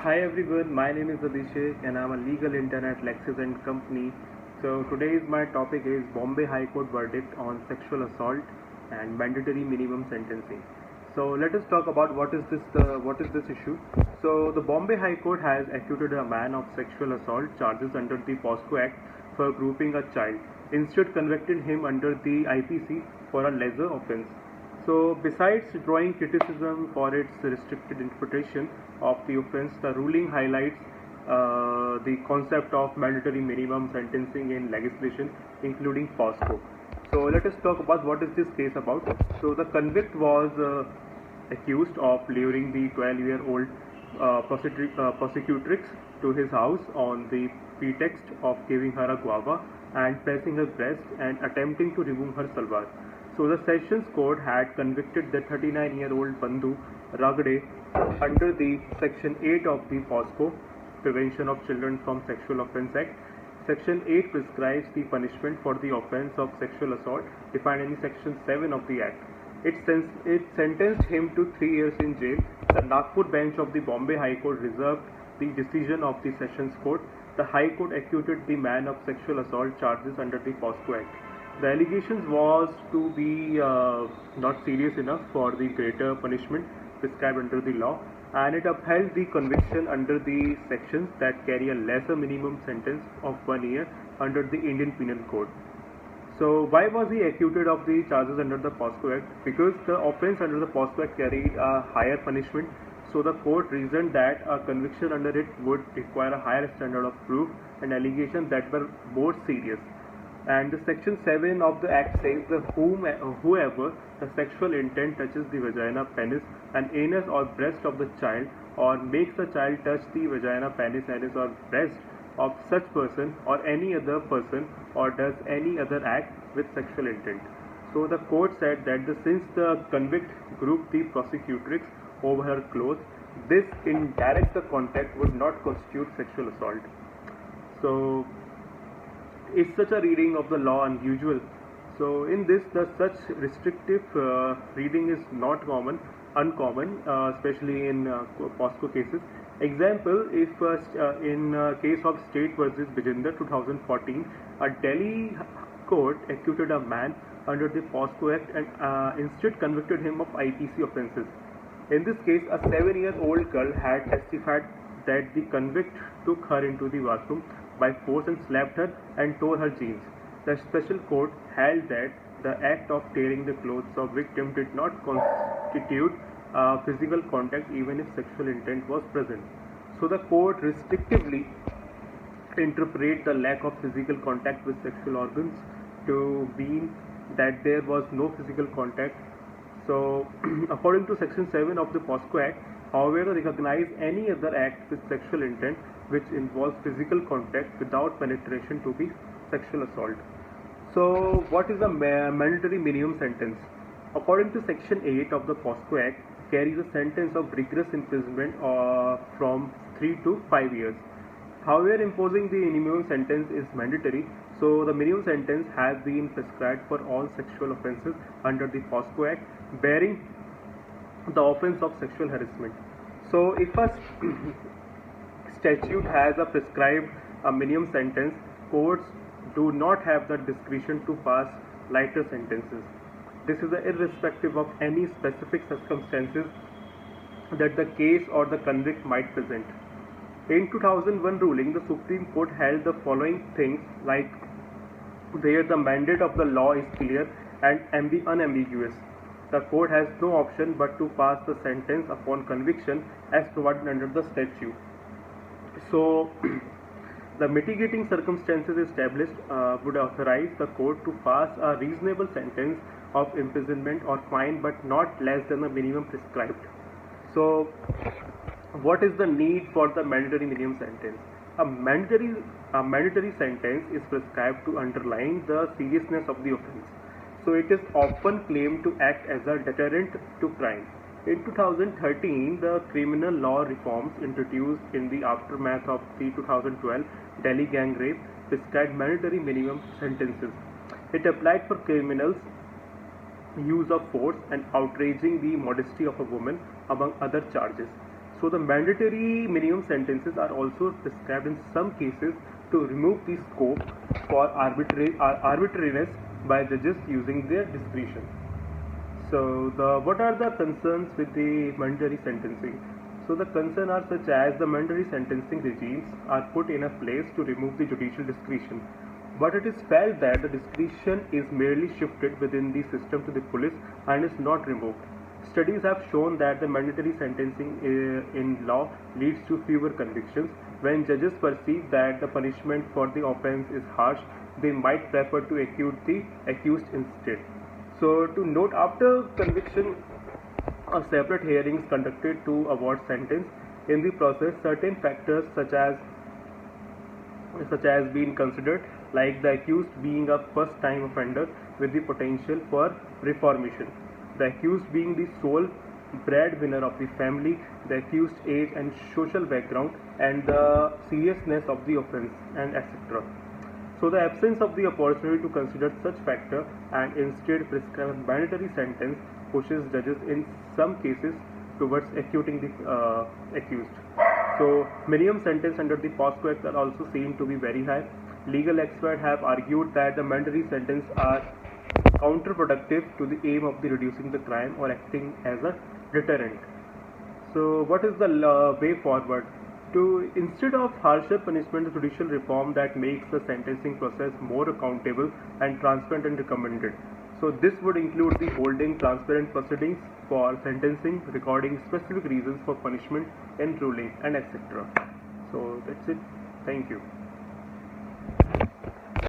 Hi everyone, my name is Abhishek and I'm a legal intern at Lexis and Company. So today's my topic is Bombay High Court verdict on sexual assault and mandatory minimum sentencing. So let us talk about what is this issue. So the Bombay High Court has acquitted a man of sexual assault charges under the POSCO Act for grouping a child. Instead convicted him under the IPC for a lesser offence. So, besides drawing criticism for its restricted interpretation of the offence, the ruling highlights the concept of mandatory minimum sentencing in legislation, including POSCO. So, let us talk about what is this case about. So, the convict was accused of luring the 12-year-old prosecutrix to his house on the pretext of giving her a guava and pressing her breast and attempting to remove her salwar. So the Sessions Court had convicted the 39-year-old Bandhu Ragde under the Section 8 of the POSCO, Prevention of Children from Sexual Offence Act. Section 8 prescribes the punishment for the offence of sexual assault defined in Section 7 of the Act. It sentenced him to 3 years in jail. The Nagpur bench of the Bombay High Court reserved the decision of the Sessions Court. The High Court acquitted the man of sexual assault charges under the POSCO Act. The allegations was to be not serious enough for the greater punishment prescribed under the law, and it upheld the conviction under the sections that carry a lesser minimum sentence of 1 year under the Indian Penal Code. So why was he acquitted of the charges under the POSCO Act? Because the offence under the POSCO Act carried a higher punishment. So the court reasoned that a conviction under it would require a higher standard of proof and allegations that were more serious. And the Section 7 of the Act says that whoever the sexual intent touches the vagina, penis, and anus or breast of the child, or makes the child touch the vagina, penis, anus, or breast of such person or any other person, or does any other act with sexual intent. So the court said that since the convict grouped the prosecutrix over her clothes, this indirect contact would not constitute sexual assault. So is such a reading of the law unusual? So in this, the such restrictive reading is not uncommon, especially in POSCO cases. Example, if in case of State versus Bijinder 2014, a Delhi court acquitted a man under the POSCO Act and instead convicted him of IPC offences. In this case, a 7-year-old girl had testified that the convict took her into the bathroom by force and slapped her and tore her jeans. The special court held that the act of tearing the clothes of victim did not constitute physical contact even if sexual intent was present. So the court restrictively interpret the lack of physical contact with sexual organs to mean that there was no physical contact. So according to Section 7 of the POSCO Act, however, recognize any other act with sexual intent which involves physical contact without penetration to be sexual assault. So what is the mandatory minimum sentence? According to Section 8 of the POSCO Act, carries a sentence of rigorous imprisonment from 3 to 5 years. However, imposing the minimum sentence is mandatory, so the minimum sentence has been prescribed for all sexual offences under the POSCO Act bearing the offence of sexual harassment. So if a statute has a prescribed minimum sentence, courts do not have the discretion to pass lighter sentences. This is irrespective of any specific circumstances that the case or the convict might present. In 2001 ruling, the Supreme Court held the following things, like where the mandate of the law is clear and unambiguous, the court has no option but to pass the sentence upon conviction as provided under the statute. So the mitigating circumstances established would authorize the court to pass a reasonable sentence of imprisonment or fine but not less than the minimum prescribed. So what is the need for the mandatory minimum sentence? A mandatory sentence is prescribed to underline the seriousness of the offence. So it is often claimed to act as a deterrent to crime. In 2013, the criminal law reforms introduced in the aftermath of the 2012 Delhi gang rape prescribed mandatory minimum sentences. It applied for criminals use of force and outraging the modesty of a woman, among other charges. So the mandatory minimum sentences are also prescribed in some cases to remove the scope for arbitrariness by judges using their discretion. So what are the concerns with the mandatory sentencing? So the concerns are such as the mandatory sentencing regimes are put in a place to remove the judicial discretion, but it is felt that the discretion is merely shifted within the system to the police and is not removed. Studies have shown that the mandatory sentencing in law leads to fewer convictions. When judges perceive that the punishment for the offense is harsh, they might prefer to acquit the accused instead. So, to note, after conviction, a separate hearing is conducted to award sentence. In the process, certain factors such as being considered, like the accused being a first-time offender with the potential for reformation, the accused being the sole breadwinner of the family, the accused age and social background, and the seriousness of the offense, and etc. So the absence of the opportunity to consider such factor and instead prescribe a mandatory sentence pushes judges in some cases towards acquitting the accused. So minimum sentence under the POSCO Act are also seen to be very high. Legal experts have argued that the mandatory sentence are counterproductive to the aim of the reducing the crime or acting as a deterrent. So what is the way forward? Instead of harsher punishment, the judicial reform that makes the sentencing process more accountable and transparent and recommended. So this would include the holding transparent proceedings for sentencing, recording specific reasons for punishment, enrolling, and etc. So that's it. Thank you.